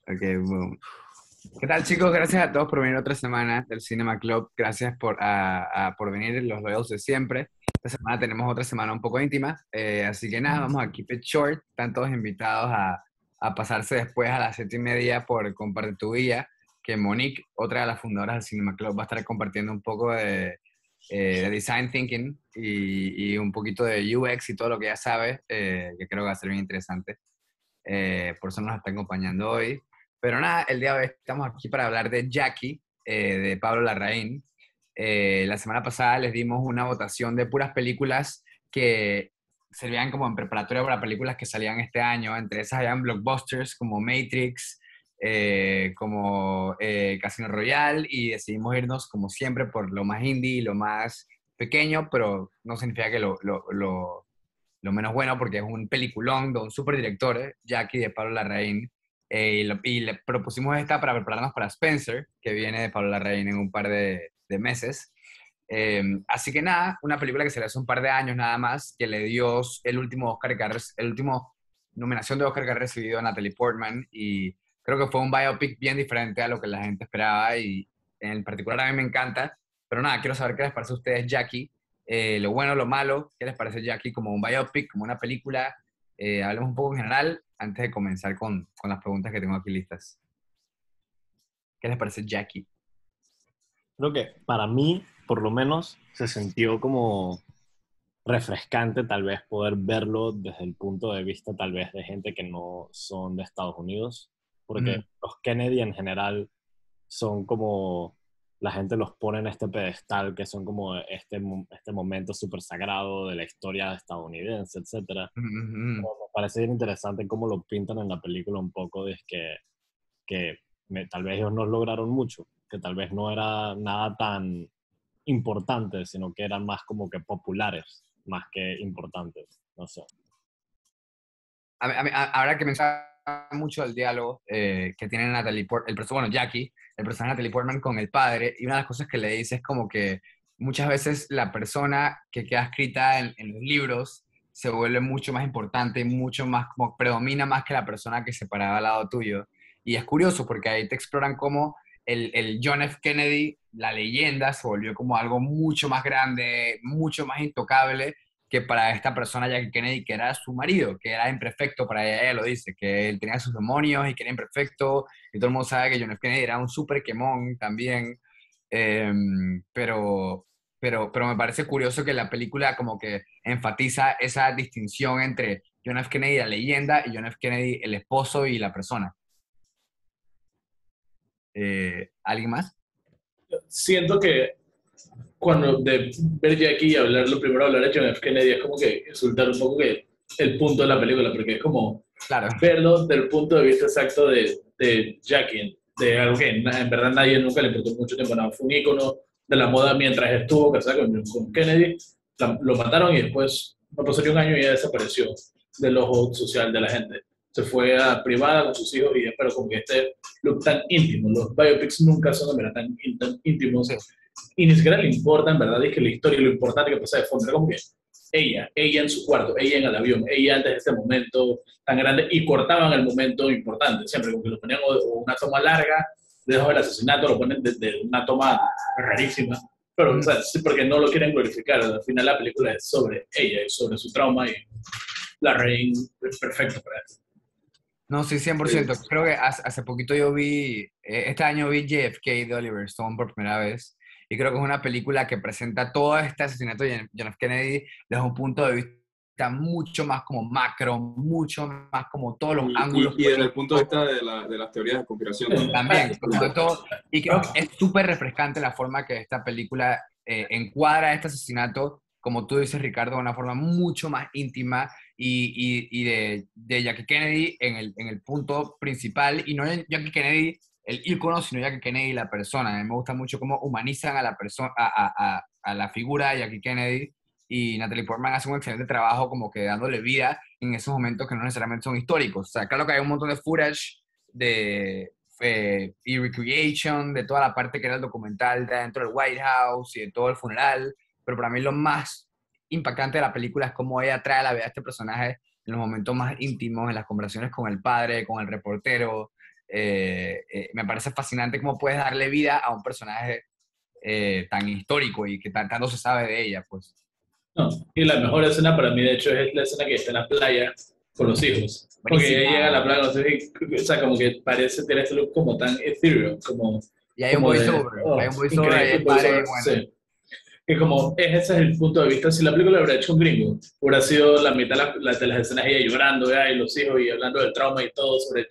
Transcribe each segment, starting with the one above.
Ok, boom. ¿Qué tal, chicos? Gracias a todos por venir otra semana del Cinema Club. Gracias por venir, los loyals de siempre. Esta semana tenemos otra semana un poco íntima, así que nada, vamos a keep it short. Están todos invitados a pasarse después a las 7:30 por Comparte tu Guía, que Monique, otra de las fundadoras del Cinema Club, va a estar compartiendo un poco de design thinking y un poquito de UX y todo lo que ya sabe, que creo que va a ser bien interesante. Por eso nos está acompañando hoy. Pero nada, el día de hoy estamos aquí para hablar de Jackie, de Pablo Larraín. La semana pasada les dimos una votación de puras películas que servían como en preparatoria para películas que salían este año. Entre esas habían blockbusters como Matrix, como Casino Royale, y decidimos irnos como siempre por lo más indie, lo más pequeño, pero no significa que lo menos bueno porque es un peliculón de un super director, Jackie de Pablo Larraín. Y le propusimos esta para prepararnos para Spencer, que viene de Pablo Larraín en un par de meses. Así que nada, una película que se le hace un par de años nada más, que le dio el último Oscar el último nominación de Oscar que ha recibido a Natalie Portman, y creo que fue un biopic bien diferente a lo que la gente esperaba, y en particular a mí me encanta. Pero nada, quiero saber qué les parece a ustedes Jackie, lo bueno, lo malo, qué les parece Jackie como un biopic, como una película. Hablemos un poco en general antes de comenzar con las preguntas que tengo aquí listas. ¿Qué les parece Jackie? Creo que para mí, por lo menos, se sintió como refrescante tal vez poder verlo desde el punto de vista tal vez de gente que no son de Estados Unidos, porque Mm, los Kennedy en general son como, la gente los pone en este pedestal que son como este momento súper sagrado de la historia estadounidense, etcétera. mm, mm, mm. Pero me parece bien interesante cómo lo pintan en la película un poco, de que tal vez ellos no lograron mucho, que tal vez no era nada tan importantes, sino que eran más como que populares, más que importantes. No sé. Ahora que menciona mucho el diálogo que tiene Natalie Portman, bueno, Jackie, el personaje de Natalie Portman con el padre, y una de las cosas que le dice es como que muchas veces la persona que queda escrita en los libros se vuelve mucho más importante, mucho más, como predomina más que la persona que se paraba al lado tuyo. Y es curioso porque ahí te exploran cómo el John F. Kennedy, la leyenda, se volvió como algo mucho más grande, mucho más intocable que para esta persona Jackie Kennedy, que era su marido, que era imperfecto para ella, ella lo dice, que él tenía sus demonios y que era imperfecto, y todo el mundo sabe que John F. Kennedy era un súper quemón también. eh, pero, pero me parece curioso que la película como que enfatiza esa distinción entre John F. Kennedy, la leyenda, y John F. Kennedy, el esposo y la persona. ¿Alguien más? Siento que cuando de ver Jackie y hablar, lo primero hablar de John F. Kennedy es como que insultar un poco que el punto de la película, porque es como Claro. verlo del punto de vista exacto de Jackie, de algo que en verdad nadie nunca le importó mucho tiempo, nada, fue un ícono de la moda mientras estuvo casado con Kennedy, lo mataron y después no pasó ni un año y ya desapareció del ojo social de la gente. Se fue a privada con sus hijos y espero como que este look tan íntimo, los biopics nunca son de verdad tan íntimos Sí. y ni siquiera le importa en verdad, es que la historia y lo importante que pasa de fondo, era como que ella en su cuarto, ella en el avión, ella antes de este momento tan grande, y cortaban el momento importante, siempre como que lo ponían o una toma larga, debajo del asesinato, lo ponen desde una toma rarísima, pero o Mm. sea, sí, porque no lo quieren glorificar, al final la película es sobre ella y sobre su trauma, y la reina es perfecto para eso. No, sí, 100%. Creo que hace poquito yo vi, este año vi JFK de Oliver Stone por primera vez, y creo que es una película que presenta todo este asesinato de John F. Kennedy desde un punto de vista mucho más como macro, mucho más como todos los ángulos Y desde el punto de políticos vista de las teorías de conspiración también. también, como de todo. Y creo que es súper refrescante la forma que esta película encuadra este asesinato, como tú dices, Ricardo, de una forma mucho más íntima y de Jackie Kennedy en el punto principal, y no Jackie Kennedy el ícono, sino Jackie Kennedy la persona. A mí me gusta mucho cómo humanizan a la persona, a la figura de Jackie Kennedy, y Natalie Portman hace un excelente trabajo como que dándole vida en esos momentos que no necesariamente son históricos. O sea, claro que hay un montón de footage y recreation de toda la parte que era el documental de dentro del White House y de todo el funeral, pero para mí lo más impactante de la película es cómo ella trae a la vida a este personaje en los momentos más íntimos, en las conversaciones con el padre, con el reportero. Me parece fascinante cómo puedes darle vida a un personaje tan histórico y que tanto se sabe de ella, pues. No, y la mejor escena para mí, de hecho, es la escena que está en la playa con los hijos. Porque Buenísima. ella llega a la playa con los hijos, o sea, como que parece tener este look como tan ethereal, como, Y hay un como de, voiceover, hay un voiceover ahí, increíble el padre, voiceover, bueno. sí. Y como, ese es el punto de vista, si la película hubiera hecho un gringo, hubiera sido la mitad de las escenas ella llorando, y los hijos, y hablando del trauma y todo sobre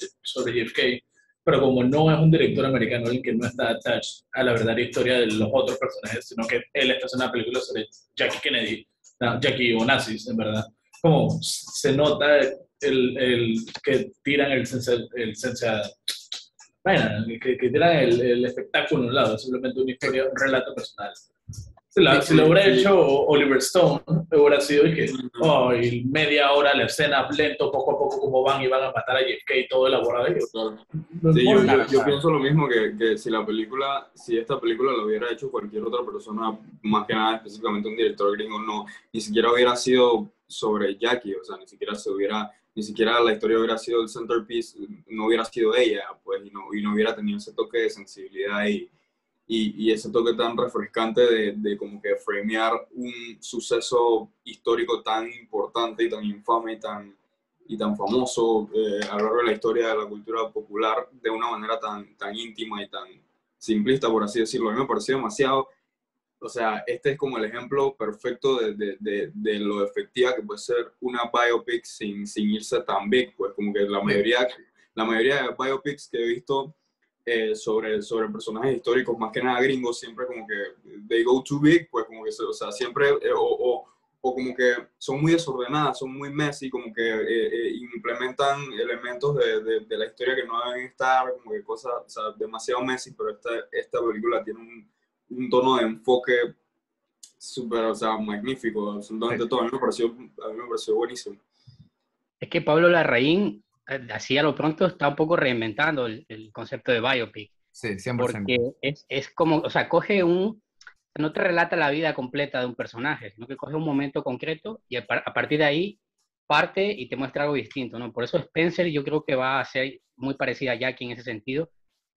JFK, pero como no es un director americano el que no está attached a la verdadera historia de los otros personajes, sino que él está haciendo una película sobre Jackie Kennedy, no, Jackie o nazis, en verdad, como se nota el que tiran bueno, que tiran el espectáculo a un lado, es simplemente una historia, un relato personal. Si lo hubiera hecho Oliver Stone, hubiera sido que, y media hora la escena, lento, poco a poco, como van y van a matar a JFK y todo elaborado. Claro. No Sí, importa. yo pienso lo mismo que si esta película lo hubiera hecho cualquier otra persona, más que nada específicamente un director gringo, no, ni siquiera hubiera sido sobre Jackie, o sea, ni siquiera la historia hubiera sido el centerpiece, no hubiera sido ella, pues, y no hubiera tenido ese toque de sensibilidad y ese toque tan refrescante de como que framear un suceso histórico tan importante y tan infame y tan famoso a lo largo de la historia de la cultura popular de una manera tan íntima y tan simplista, por así decirlo. A mí me pareció demasiado, o sea, este es como el ejemplo perfecto de lo efectiva que puede ser una biopic sin irse tan big, pues como que la mayoría de biopics que he visto sobre personajes históricos, más que nada gringos, siempre como que they go too big, pues como que, o sea, siempre, o como que son muy desordenadas, son muy messy, como que implementan elementos de la historia que no deben estar, como que cosas, o sea, demasiado messy, pero esta película tiene un tono de enfoque súper, o sea, magnífico, absolutamente todo. A mí me pareció buenísimo. Es que Pablo Larraín, así a lo pronto, está un poco reinventando el concepto de biopic, Sí, 100%. porque es como, o sea, no te relata la vida completa de un personaje, sino que coge un momento concreto y a partir de ahí parte y te muestra algo distinto, ¿no? Por eso Spencer yo creo que va a ser muy parecida a Jackie en ese sentido.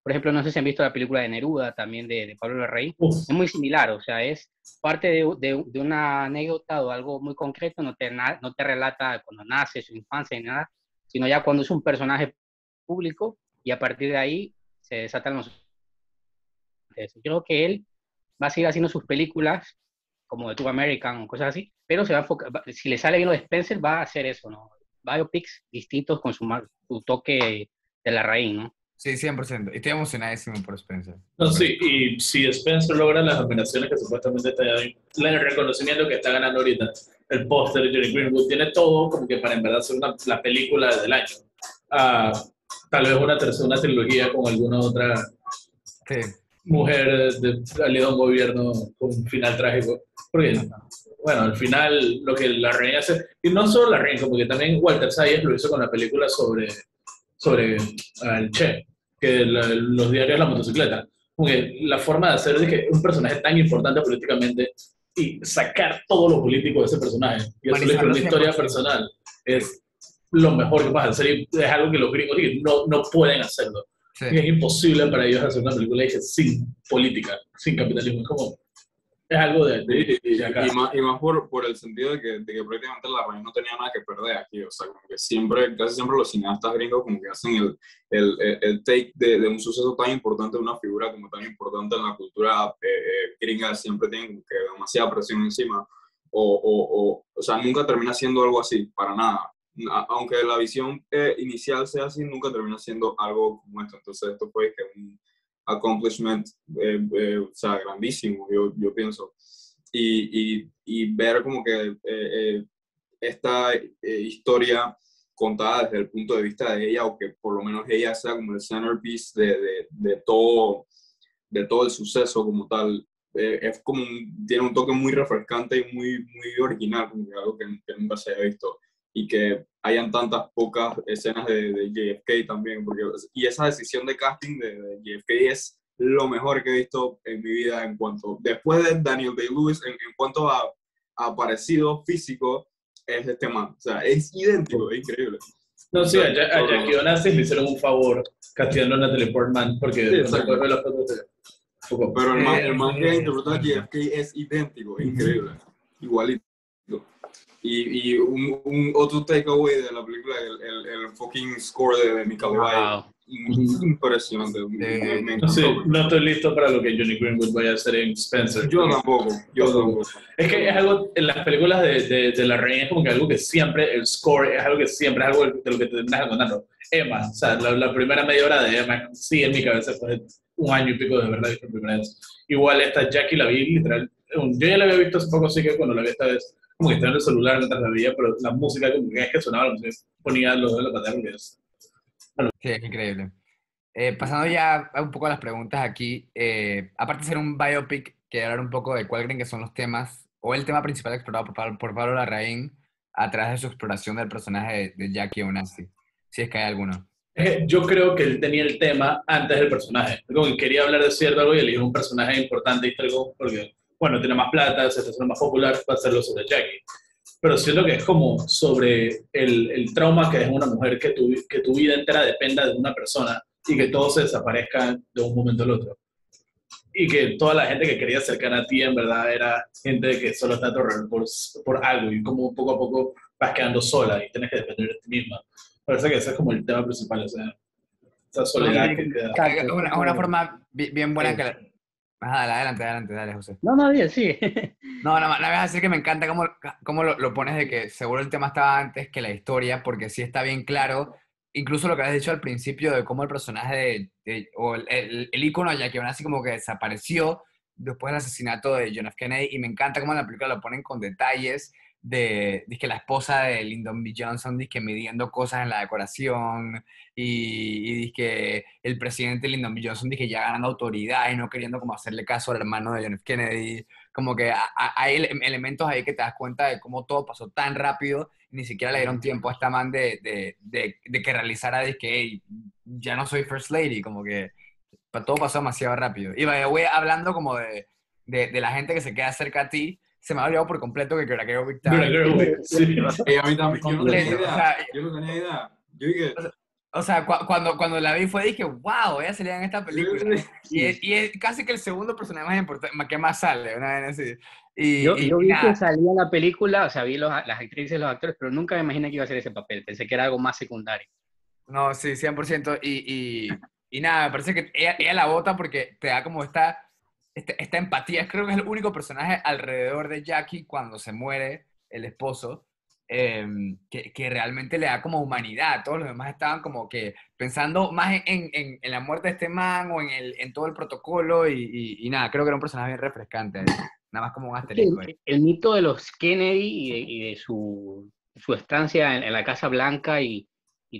Por ejemplo, no sé si han visto la película de Neruda, también de Pablo Larraín. Uf. Es muy similar, o sea, es parte de una anécdota o algo muy concreto, no te relata cuando nace, su infancia ni nada, sino ya cuando es un personaje público y a partir de ahí se desatan los... Yo creo que él va a seguir haciendo sus películas como The Two American o cosas así, pero se va a enfocar, si le sale bien lo de Spencer, va a hacer eso, ¿no? Biopics distintos con su toque de Larraín, ¿no? Sí, 100%. Y estoy emocionadísimo por Spencer. No, sí, y si Spencer logra las nominaciones que supuestamente está ahí, el reconocimiento que está ganando ahorita, el póster de Johnny Greenwood, tiene todo como que para en verdad ser la película del año. Tal vez una trilogía con alguna otra mujer aliada a un gobierno con un final trágico. Porque, bueno, al final lo que la reina hace, y no solo la reina, como que también Walter Sayers lo hizo con la película sobre el Che, que los diarios de la motocicleta. Como que la forma de hacer de que un personaje tan importante políticamente y sacar todo lo político de ese personaje y hacerle una historia personal es lo mejor que puedes hacer y es algo que los gringos no pueden hacerlo. Sí. Es imposible para ellos hacer una película sin política, sin capitalismo. Es como, es algo de acá. Y más por el sentido de que prácticamente la reina no tenía nada que perder aquí. O sea, como que casi siempre los cineastas gringos como que hacen el take de un suceso tan importante, de una figura como tan importante en la cultura gringa, siempre tienen como que demasiada presión encima. O sea, nunca termina siendo algo así, para nada. Aunque la visión inicial sea así, nunca termina siendo algo como esto. Entonces esto fue que un accomplishment o sea, grandísimo, yo pienso. Y ver como que esta historia contada desde el punto de vista de ella, o que por lo menos ella sea como el centerpiece de todo el suceso como tal, es como tiene un toque muy refrescante y muy original, como que algo que nunca se haya visto. Y que hayan tantas pocas escenas de JFK también, y esa decisión de casting de JFK es lo mejor que he visto en mi vida después de Daniel Day-Lewis, en cuanto a parecido físico, es este man. O sea, es idéntico, es increíble. No, sí, a Jackie Onassis le hicieron un favor castigando a Natalie Portman porque Sí, no se exacto. puede ver las fotos de... Pero el man que Sí, interpreta a JFK es idéntico, es increíble. Igualito. Y un otro takeaway de la película, el fucking score de Michael Bay. Wow. Impresionante. Me No sé, encantó. no estoy listo para lo que Johnny Greenwood vaya a hacer en Spencer. Yo tampoco. Es que es algo, en las películas de la reina es como que algo que siempre, el score es algo que siempre es algo de lo que te terminas contando. Emma, o sea, la primera media hora de Emma, sí, en mi cabeza fue un año y pico de verdad por primera vez. Igual esta Jackie la vi literal, yo ya la había visto hace poco, así que cuando la vi esta vez, como que estaba en el celular mientras la veía, pero la música, como que es que sonaba, la música, ponía los de la pantalla porque es... Sí, es increíble. Pasando ya a un poco a las preguntas aquí, aparte de ser un biopic, quería hablar un poco de cuál creen que son los temas, o el tema principal explorado por Pablo Larraín a través de su exploración del personaje de Jackie Onassis, si es que hay alguno. Yo creo que él tenía el tema antes del personaje. Como que quería hablar de cierto algo y eligió un personaje importante histórico porque, bueno, tiene más plata, se está haciendo más popular, va a hacerlo sobre Jackie. Pero siento que es como sobre el trauma que es una mujer, que tu vida entera dependa de una persona y que todo se desaparezca de un momento al otro. Y que toda la gente que quería acercar a ti en verdad era gente que solo está atorada por algo y como poco a poco vas quedando sola y tienes que depender de ti misma. Parece que ese es como el tema principal, o sea, esa soledad que queda. Exacto, Es es una como- forma bien buena que... Ajá, adelante, dale, José. No, bien, sí. No, no, me vas a decir que me encanta cómo lo pones de que seguro el tema estaba antes que la historia, porque sí está bien claro, incluso lo que has dicho al principio de cómo el personaje o el ícono de Jackie Onassis como que desapareció después del asesinato de John F. Kennedy, y me encanta cómo en la película lo ponen con detalles de que la esposa de Lyndon B. Johnson que midiendo cosas en la decoración, y que el presidente Lyndon B. Johnson que ya ganando autoridad y no queriendo como hacerle caso al hermano de John F. Kennedy. Como que hay elementos ahí que te das cuenta de cómo todo pasó tan rápido y ni siquiera le dieron tiempo a esta man de que realizara de que hey, ya no soy First Lady, como que todo pasó demasiado rápido. Y voy hablando como de la gente que se queda cerca a ti, se me ha olvidado por completo que Greta Gerwig estaba Greta Gerwig, sí. A mí también, yo no tenía completo. O idea. sea, Yo no tenía idea. Yo dije, o sea, cuando la vi fue dije, wow, ella salía en esta película. Y es casi que el segundo personaje más importante, que más sale, una vez así. Yo vi que Nada, salía en la película, o sea, vi las actrices, los actores, pero nunca me imaginé que iba a ser ese papel. Pensé que era algo más secundario. no, sí, 100%. Y nada, me parece que ella la bota porque te da como esta empatía. Creo que es el único personaje alrededor de Jackie cuando se muere el esposo, que realmente le da como humanidad. Todos los demás estaban como que pensando más en la muerte de este man o en todo el protocolo y nada, creo que era un personaje bien refrescante. Nada más como un asterisco ahí. El mito de los Kennedy y de su estancia en la Casa Blanca y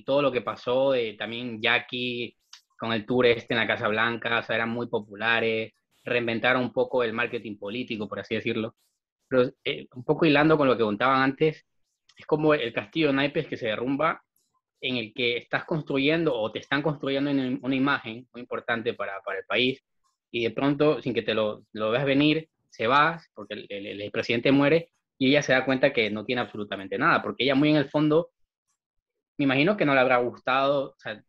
todo lo que pasó, de también Jackie con el tour en la Casa Blanca, o sea, eran muy populares, reinventaron un poco el marketing político, por así decirlo. Pero un poco hilando con lo que contaban antes, es como el castillo de naipes que se derrumba, en el que estás construyendo o te están construyendo una imagen muy importante para el país, y de pronto, sin que lo veas venir, se va, porque el presidente muere, y ella se da cuenta que no tiene absolutamente nada, porque ella muy en el fondo, me imagino que no le habrá gustado, o sea,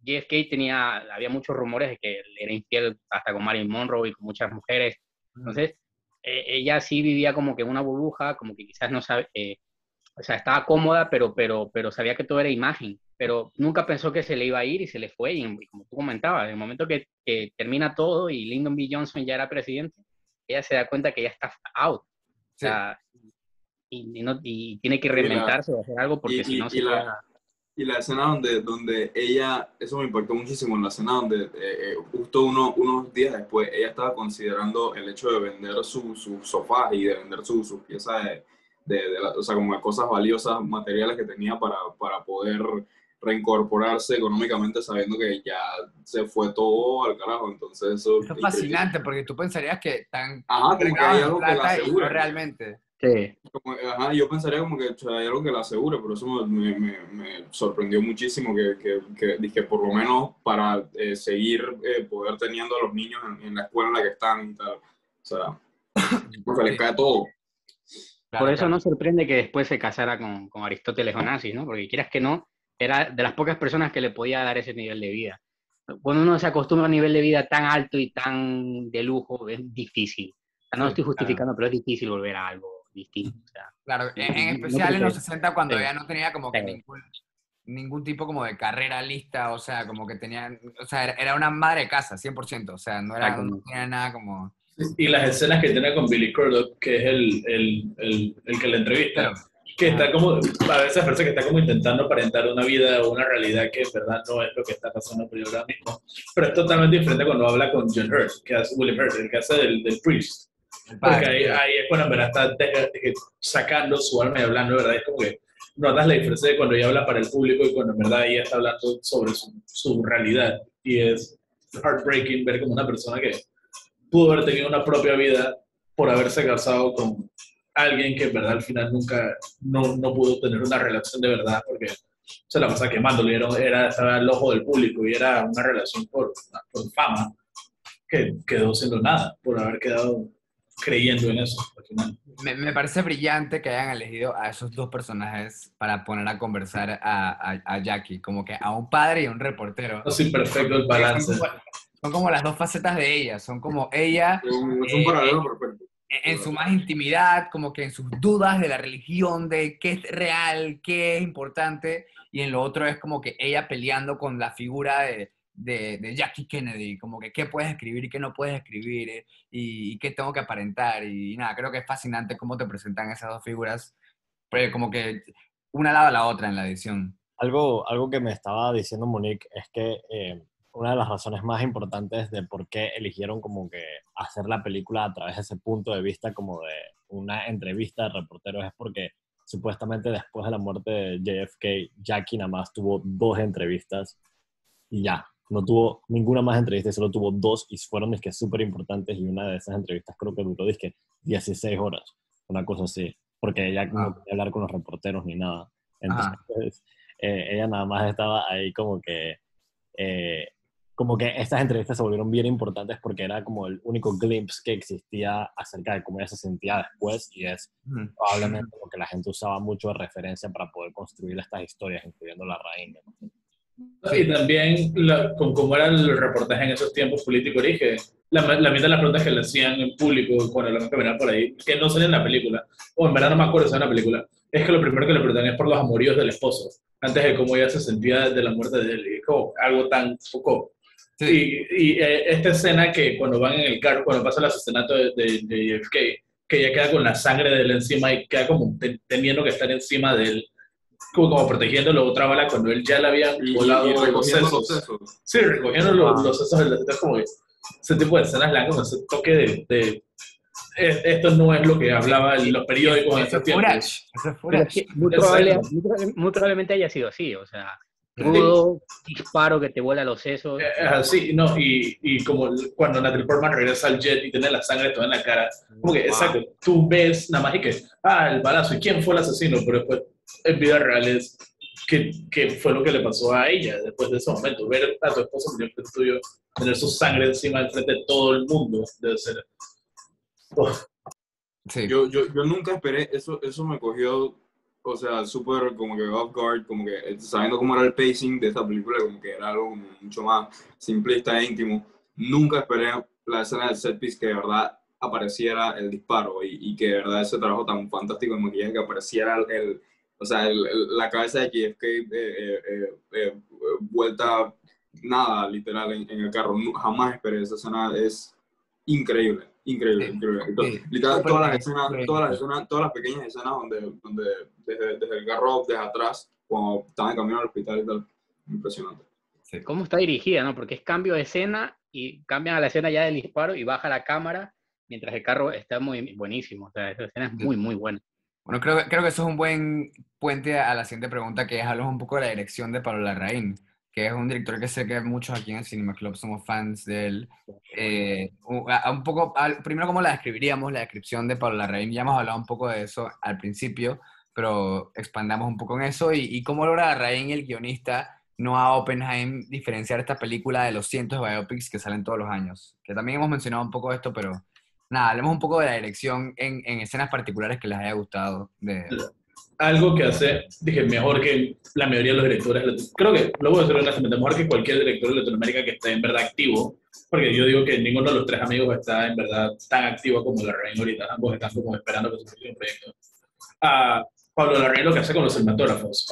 JFK había muchos rumores de que era infiel hasta con Marilyn Monroe y con muchas mujeres, entonces ella sí vivía como que en una burbuja, como que quizás no sabe, o sea, estaba cómoda, pero sabía que todo era imagen, pero nunca pensó que se le iba a ir y se le fue, y como tú comentabas, en el momento que termina todo y Lyndon B. Johnson ya era presidente, ella se da cuenta que ya está out, o Sí. sea, y tiene que reinventarse o hacer algo porque si no se queda... Y la escena donde ella, eso me impactó muchísimo, en la escena donde justo unos días después ella estaba considerando el hecho de vender su sofá y de vender sus piezas o sea, como cosas valiosas, materiales que tenía para poder reincorporarse económicamente sabiendo que ya se fue todo al carajo. Entonces eso Eso es fascinante porque tú pensarías que están Ajá, como que hay cargados de algo que la plata y no asegure. realmente. Sí. Ajá, yo pensaría como que o sea, hay algo que la asegure, pero eso me sorprendió muchísimo que por lo menos para seguir poder teniendo a los niños en la escuela en la que están y tal. O sea, no se les cae todo. Por Claro, eso claro. no sorprende que después se casara con Aristóteles Onassis, ¿no? Porque quieras que no, era de las pocas personas que le podía dar ese nivel de vida. Cuando uno se acostumbra a un nivel de vida tan alto y tan de lujo, es difícil. O sea, no Sí, estoy claro. justificando, pero es difícil volver a algo distinto. O sea, Claro, en no especial creo en los que... 60 cuando Sí, ella no tenía como que sí, ningún tipo como de carrera lista, o sea, como que tenía, o sea, era una madre de casa, 100%, o sea, no exactamente. tenía nada como... Y las escenas que tiene con Billy Crudup, que es el que la entrevista, Pero, que está ajá, como, a veces parece que está como intentando aparentar una vida o una realidad que en verdad no es lo que está pasando por ahora mismo. Pero es totalmente diferente cuando habla con John Hurt, que hace William Hurt, el que hace del Priest. el Porque padre, sí. ahí es cuando en verdad está sacando su alma y hablando, ¿verdad? Es como que notas la diferencia de cuando ella habla para el público y cuando en verdad ella está hablando sobre su realidad. Y es heartbreaking ver como una persona que pudo haber tenido una propia vida por haberse casado con alguien que en verdad al final nunca, no pudo tener una relación de verdad porque se la pasa quemándole, estaba el ojo del público y era una relación por fama que quedó siendo nada, por haber quedado creyendo en eso al final. Me parece brillante que hayan elegido a esos dos personajes para poner a conversar a Jackie, como que a un padre y a un reportero, Así perfecto el porque balance. son como las dos facetas de ella, son como ella Es un paralelo perfecto. en su más intimidad, como que en sus dudas de la religión, de qué es real, qué es importante, y en lo otro es como que ella peleando con la figura de Jackie Kennedy, como que qué puedes escribir y qué no puedes escribir, y qué tengo que aparentar, y nada, creo que es fascinante cómo te presentan esas dos figuras, pero como que una al lado de la otra en la edición. Algo que me estaba diciendo Monique es que una de las razones más importantes de por qué eligieron como que hacer la película a través de ese punto de vista como de una entrevista de reporteros es porque supuestamente después de la muerte de JFK, Jackie nada más tuvo 2 entrevistas y ya, no tuvo ninguna más entrevista, solo tuvo 2 y fueron disque súper importantes y una de esas entrevistas creo que duró disque 16 horas, una cosa así, porque ella no Ah, quería hablar con los reporteros ni nada. ajá. Entonces, ella nada más estaba ahí eh, como que estas entrevistas se volvieron bien importantes porque era como el único glimpse que existía acerca de cómo ella se sentía después y es Ujú. probablemente lo que la gente usaba mucho de referencia para poder construir estas historias, incluyendo la reina. Y Sí, también con cómo era el reportaje en esos tiempos políticos, dije, la mitad de las preguntas que le hacían en público cuando lo caminaban por ahí, que no salen en la película, o en verdad no me acuerdo si es en la película, es que lo primero que le preguntan es por los amoríos del esposo, antes de cómo ella se sentía de la muerte de él, y es como algo tan poco. sí. Esta escena que cuando van en el carro, cuando pasa el asesinato de JFK, que ella queda con la sangre de él encima y queda como teniendo que estar encima de él como protegiéndolo otra bala cuando él ya le había Y volado los recogiendo los sesos. sesos. Sí, recogiendo Wow. los sesos del es como que ese tipo de escenas le dan como ese toque esto no es lo que hablaba en los periódicos en Eso esos es tiempos. footage, eso es Pero es footage. que muy, Exacto. muy probablemente haya sido así, o sea, Sí. Sí, crudo, disparo que te vuela los sesos. es así, ¿no? Y como cuando Natalie Portman regresa al jet y tiene la sangre toda en la cara, como que, Wow. exacto, tú ves nada más y que, el balazo, ¿y quién fue el asesino? Pero después, en vida real es qué fue lo que le pasó a ella después de ese momento. Ver a tu esposo murió frente tuyo, tener su sangre encima del frente de todo el mundo, debe ser. Oh, Sí. Yo nunca esperé, eso me cogió, o sea, súper como que off guard, como que sabiendo cómo era el pacing de esta película, como que era algo como mucho más simplista e íntimo. Nunca esperé la escena del set piece que de verdad apareciera el disparo y que de verdad ese trabajo tan fantástico de maquillaje que apareciera o sea, la cabeza de JFK vuelta nada, literal, en el carro. Jamás esperé esa escena, es increíble, increíble, Sí, increíble. sí, Literal, súper todas las bien, escenas, súper bien todas las hecho. escenas, todas las pequeñas escenas donde desde el carro, desde atrás, cuando estaban en camino al hospital y tal, impresionante. Sí, ¿Cómo está dirigida, no? Porque es cambio de escena y cambian a la escena ya del disparo y baja la cámara mientras el carro está muy buenísimo. O sea, esa escena es sí. muy buena. Bueno, creo que eso es un buen puente a la siguiente pregunta, que es hablar un poco de la dirección de Pablo Larraín, que es un director que sé que muchos aquí en el Cinema Club somos fans de él. Un poco, primero, ¿cómo la describiríamos? La descripción de Pablo Larraín, ya hemos hablado un poco de eso al principio, pero expandamos un poco en eso, y cómo logra Larraín, el guionista, Noah Oppenheim, diferenciar esta película de los cientos de biopics que salen todos los años, que también hemos mencionado un poco esto, pero nada, hablemos un poco de la dirección en escenas particulares que les haya gustado. Algo que hace, dije, mejor que la mayoría de los directores, creo que, lo voy a decir honestamente, mejor que cualquier director de Latinoamérica que esté en verdad activo, porque yo digo que ninguno de los tres amigos está en verdad tan activo como Larraín ahorita, ambos están como esperando que se termine un proyecto. A Pablo Larraín lo que hace con los cinematógrafos,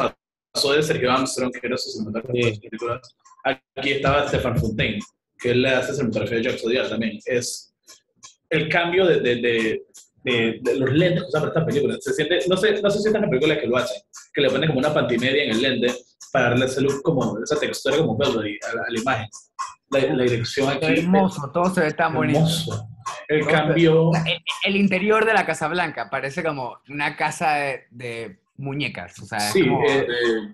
pasó de Sergio Armstrong, que era su cinematógrafo de sus películas, aquí estaba Stefan Fontaine, que él le hace cinematografía de Jacques Audiard también, es el cambio de los lentes que usan para estas películas. Se siente, no sé si estas películas que lo hacen, que le ponen como una pantimedia en el lente para darle ese look como, esa textura como velvety a la imagen. La dirección aquí. Hermoso, todo se ve tan bonito. Hermoso. El cambio. El interior de la Casa Blanca parece como una casa de muñecas. O sea, sí,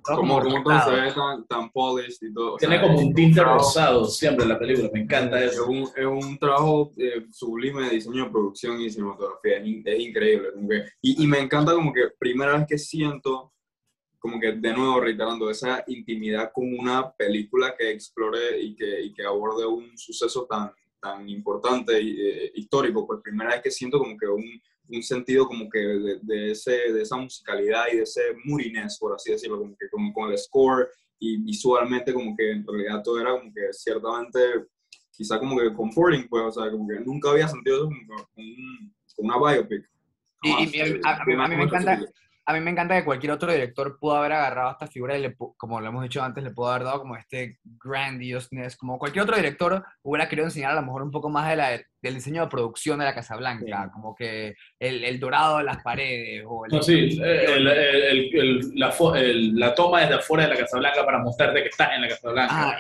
como todo se ve tan polished y todo. Tiene como un tinte rosado siempre la película, me encanta eso. Es un trabajo sublime de diseño de producción y cinematografía, es increíble. Y me encanta como que primera vez que siento, como que de nuevo reiterando, esa intimidad con una película que explore y que aborde un suceso tan importante histórico, pues primera vez que siento como que un sentido como que de esa musicalidad y de ese moodiness, por así decirlo, como que como con el score y visualmente como que en realidad todo era como que ciertamente quizá como que comforting, pues, o sea, como que nunca había sentido eso con una biopic. Y a mí me encanta, a mí me encanta que cualquier otro director pudo haber agarrado esta figura y, como lo hemos dicho antes, le pudo haber dado como este grandiousness, como cualquier otro director hubiera querido enseñar a lo mejor un poco más del diseño de producción de la Casa Blanca, como que el dorado de las paredes. No, sí, la toma desde afuera de la Casa Blanca para mostrarte que estás en la Casa Blanca.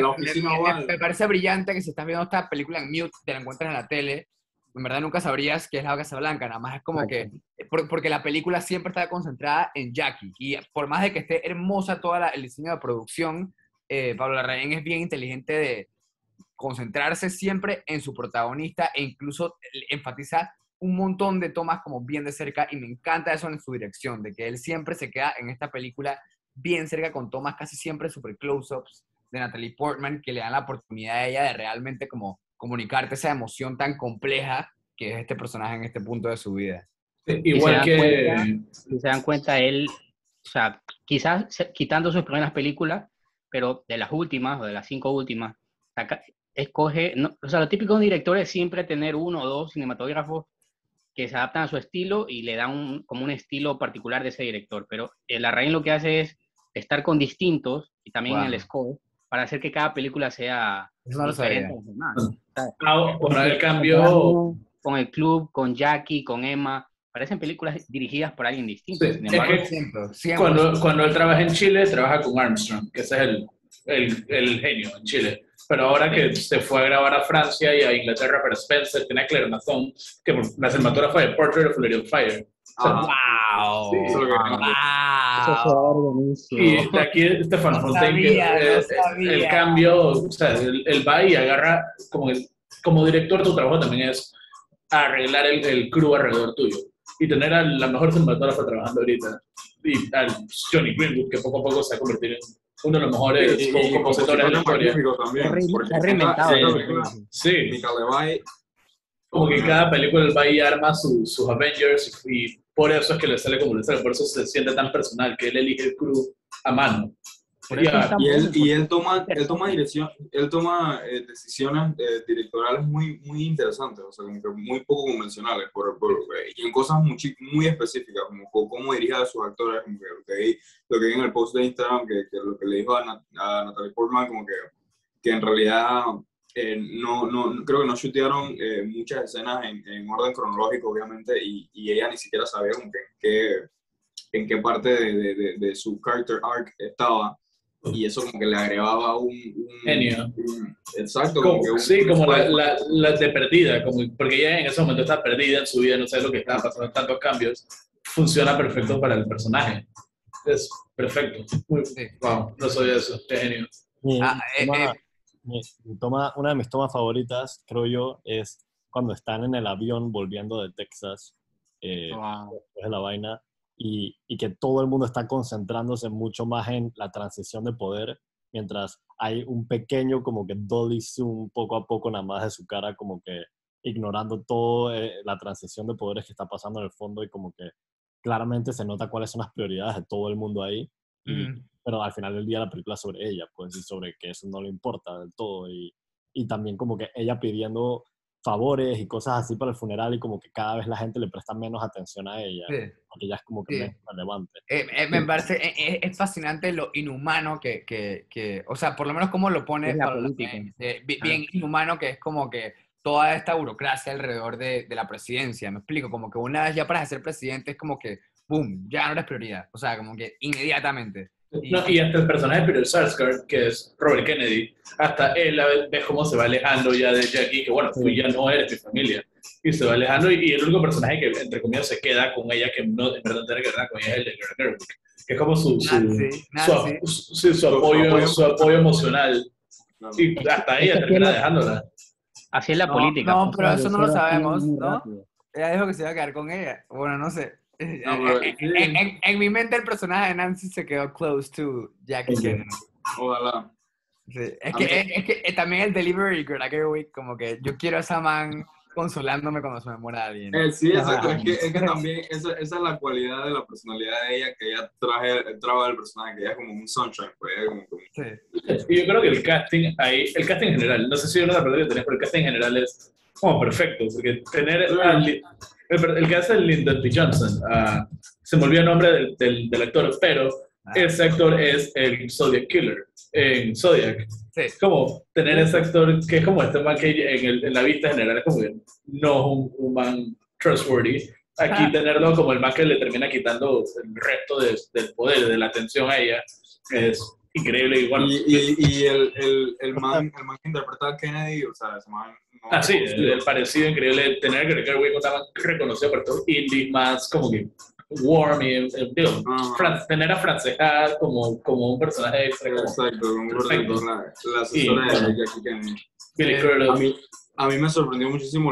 La oficina oval. Me parece brillante que si estás viendo esta película en mute, te la encuentras en la tele, en verdad nunca sabrías qué es la Casa Blanca, nada más es como que, porque la película siempre está concentrada en Jackie, y por más de que esté hermosa toda el diseño de producción, Pablo Larraín es bien inteligente de concentrarse siempre en su protagonista e incluso enfatiza un montón de tomas como bien de cerca, y me encanta eso en su dirección, de que él siempre se queda en esta película bien cerca con tomas casi siempre super close-ups de Natalie Portman, que le dan la oportunidad a ella de realmente como comunicarte esa emoción tan compleja que es este personaje en este punto de su vida. Igual que... Si se dan cuenta, él, o sea, quizás quitando sus primeras películas, pero de las últimas, o de las 5 últimas, escoge, no, o sea, lo típico de un director es siempre tener 1 o 2 cinematógrafos que se adaptan a su estilo y le dan como un estilo particular de ese director, pero el Larraín lo que hace es estar con distintos, y también en el score, para hacer que cada película sea diferente a los demás. Bueno, el cambio... Con el club, con Jackie, con Emma, parecen películas dirigidas por alguien distinto. Sí, sin embargo, es que cuando él trabaja en Chile, trabaja con Armstrong, que ese es el genio en Chile. Pero ahora que se fue a grabar a Francia y a Inglaterra para Spencer, tiene a Claire Mathon, que la cinematógrafa de Portrait of a Little Fire. ¡Wow! Sí, ¡Wow! Y de aquí Stefan Fontaine, el cambio, o sea, él va y agarra, como director, tu trabajo también es arreglar el crew alrededor tuyo y tener a la mejor cinematógrafa trabajando ahorita, y al Johnny Greenwood, que poco a poco se ha convertido en uno de los mejores compositores de la historia. Se ha reinventado. Sí. Como que cada película él va y arma sus Avengers, y por eso es que le sale como le sale, por eso se siente tan personal, que él elige el crew a mano. Y él toma decisiones directorales muy interesantes, o sea, como que muy poco convencionales, y en cosas muy específicas, como cómo dirige a sus actores, como que lo que vi en el post de Instagram, que lo que le dijo a Natalie Portman, como que en realidad no creo que no shootearon muchas escenas en orden cronológico, obviamente, y ella ni siquiera sabía como que en qué parte de su character arc estaba. Y eso como que le agregaba un genio. Exacto. Como la de perdida, porque ella en ese momento está perdida en su vida, no sabe lo que estaba pasando, tantos cambios. Funciona perfecto para el personaje. Es perfecto. Wow, no soy eso, qué genio. Una de mis tomas favoritas, creo yo, es cuando están en el avión volviendo de Texas, después de la vaina, y que todo el mundo está concentrándose mucho más en la transición de poder, mientras hay un pequeño como que dolly zoom poco a poco nada más de su cara, como que ignorando todo la transición de poderes que está pasando en el fondo y como que claramente se nota cuáles son las prioridades de todo el mundo ahí. Pero al final del día la película es sobre ella, pues, y sobre que eso no le importa del todo. Y también como que ella pidiendo favores y cosas así para el funeral y como que cada vez la gente le presta menos atención a ella, Sí, porque ella es como que sí. menos relevante. Me parece, es fascinante lo inhumano o sea, por lo menos como lo pone Es la Pablo política. Larraín, bien inhumano que es como que toda esta burocracia alrededor de la presidencia, me explico, como que una vez ya para ser presidente es como que, boom, ya no eres prioridad, o sea, como que inmediatamente. No, y hasta el personaje de Peter Sarsgaard, que es Robert Kennedy, hasta él ves cómo se va alejando ya de Jackie, que bueno, tú ya no eres mi familia. Y se va alejando y el único personaje que, entre comillas, se queda con ella, que no, en verdad tiene que quedar con ella, es el de Greta Gerwig, que es como su apoyo emocional. Claro. Y hasta ella Es que termina dejándola. así es la No, política. no, pasa pero de eso no lo 0 a 100 sabemos, muy ¿no? rápido. Ella dijo que se iba a quedar con ella. Bueno, no sé. No, pero sí, En mi mente el personaje de Nancy se quedó close to Jackie Kennedy. ojalá. Sí. Es A que, mí- también el delivery de Greta Gerwig, como que yo quiero a esa man consolándome cuando se me muera alguien. Sí, exacto. Es que también esa es la cualidad de la personalidad de ella, que ella trajo del personaje, que ella es como un sunshine, pues, ella es como- Sí. Y yo creo que el casting ahí, el casting en general, no sé si uno de la película que tenés, pero el casting en general es como perfecto, porque tener el que hace el Lyndon B. Johnson, se me olvidó el nombre del actor, pero ese actor es el Zodiac Killer en Zodiac. Sí. Es como tener ese actor que es como este man que en la vista general es como que no es un man trustworthy. Aquí tenerlo como el man que le termina quitando el resto del poder, de la atención a ella, es increíble. Y bueno, Y el man que interpreta a Kennedy, o sea, ese man no sí, reconocido. el parecido increíble, tener a Greta Gerwig más reconocido por estos indies más como que warm y digo, tener a Francesca como un personaje extra. Exacto, Perfecto. la asesora Y, bueno, de Jackie Kennedy. Billy Crudup. A mí me sorprendió muchísimo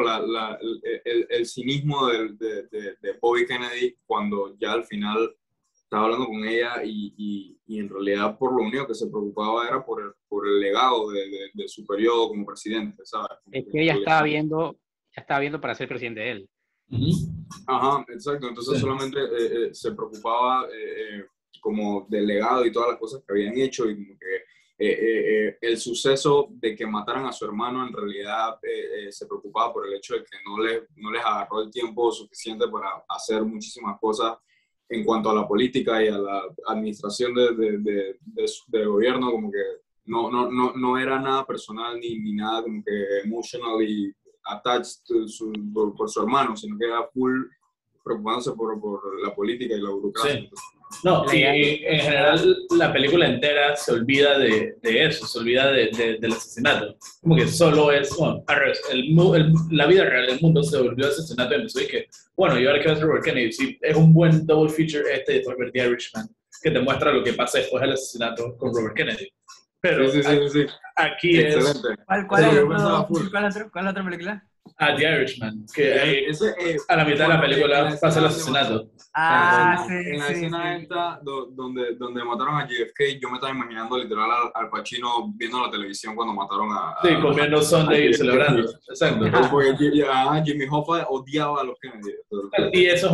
el cinismo de Bobby Kennedy cuando ya al final estaba hablando con ella y en realidad por lo único que se preocupaba era por el legado de su periodo como presidente, ¿sabes? Es que ella estaba viendo para ser presidente de él. Ajá, exacto. Entonces Sí. solamente se preocupaba como del legado y todas las cosas que habían hecho y como que el suceso de que mataran a su hermano en realidad se preocupaba por el hecho de que no les agarró el tiempo suficiente para hacer muchísimas cosas en cuanto a la política y a la administración de gobierno, como que no era nada personal ni nada como que emotionally attached por su hermano, sino que era full preocupándose por la política y la burocracia. Sí. No, y en general la película entera se olvida de eso, se olvida del asesinato. Como que solo es, bueno, al revés, la vida real del mundo se volvió asesinato y empezó y que, bueno, y ahora que va a ser Robert Kennedy, sí, es un buen double feature de The Irishman, que te muestra lo que pasa después del asesinato con Robert Kennedy. Pero sí. aquí Excelente. ¿Cuál Sí, es yo pensaba full. la otra película? The Irishman, que ahí, Ese, a la mitad de la película la pasa el escena asesinato. en la escena esta donde mataron a JFK, yo me estaba imaginando literal al Pacino viendo la televisión cuando mataron Sí, comiendo Sunday y JFK. celebrando. Exacto. Porque Jimmy Hoffa odiaba a los Kennedy. Y eso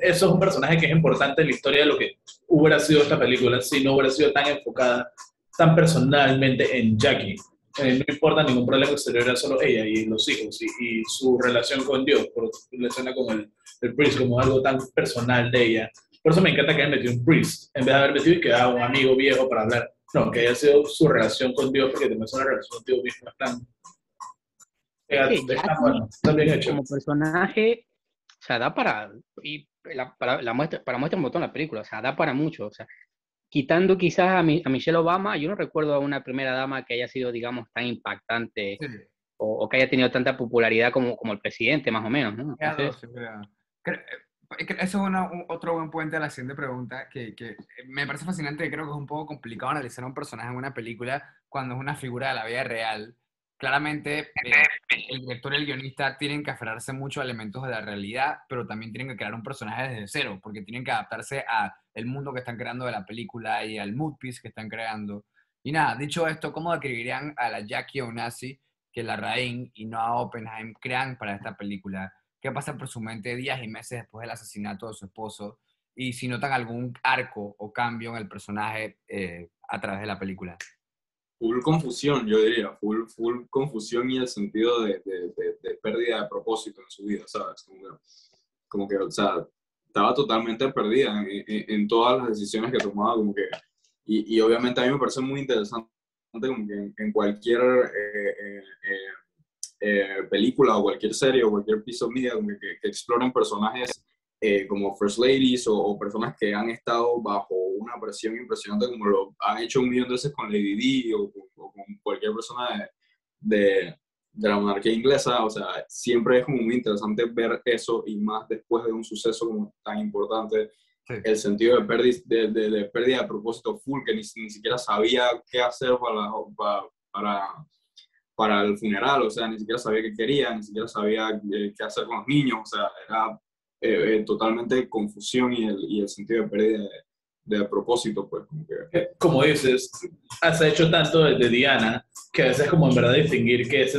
es un personaje que es importante en la historia de lo que hubiera sido esta película si no hubiera sido tan enfocada, tan personalmente en Jackie. No importa ningún problema exterior, era solo ella y los hijos y su relación con Dios, por relaciona con el priest como algo tan personal de ella. Por eso me encanta que hayan metido un priest, en vez de haber metido y que un amigo viejo para hablar. No, que haya sido su relación con Dios, porque también es una relación contigo mismo. Está bueno, está bien hecho. Como personaje, o sea, da para, y para muestra un montón la película, o sea, da para mucho, o sea, quitando quizás a Michelle Obama, yo no recuerdo a una primera dama que haya sido, digamos, tan impactante o que haya tenido tanta popularidad como el presidente, más o menos, ¿no? Entonces, Eso es otro buen puente a la siguiente pregunta, que me parece fascinante y creo que es un poco complicado analizar a un personaje en una película cuando es una figura de la vida real. Claramente, el director y el guionista tienen que aferrarse mucho a elementos de la realidad, pero también tienen que crear un personaje desde cero, porque tienen que adaptarse al mundo que están creando de la película y al mood piece que están creando. Y nada, dicho esto, ¿cómo describirían a la Jackie Onassi que Larraín y Noah Oppenheim crean para esta película? ¿Qué pasa por su mente días y meses después del asesinato de su esposo? Y si notan algún arco o cambio en el personaje a través de la película. Full confusión, yo diría, full confusión y el sentido de pérdida de propósito en su vida, ¿sabes? O sea, estaba totalmente perdida en todas las decisiones que tomaba, como que, y obviamente a mí me parece muy interesante, como que en cualquier película o cualquier serie o cualquier piece of media que exploren personajes como First Ladies o personas que han estado bajo una presión impresionante como lo han hecho 1.000.000 de veces con Lady Di o con cualquier persona de la monarquía inglesa. O sea, siempre es como muy interesante ver eso, y más después de un suceso como tan importante. Sí. El sentido de pérdida de propósito full, que ni siquiera sabía qué hacer para el funeral, o sea, ni siquiera sabía qué quería, ni siquiera sabía qué hacer con los niños, o sea, era totalmente confusión y el sentido de pérdida de propósito, pues. Como dices, has hecho tanto de Diana, que a veces como en verdad distinguir qué es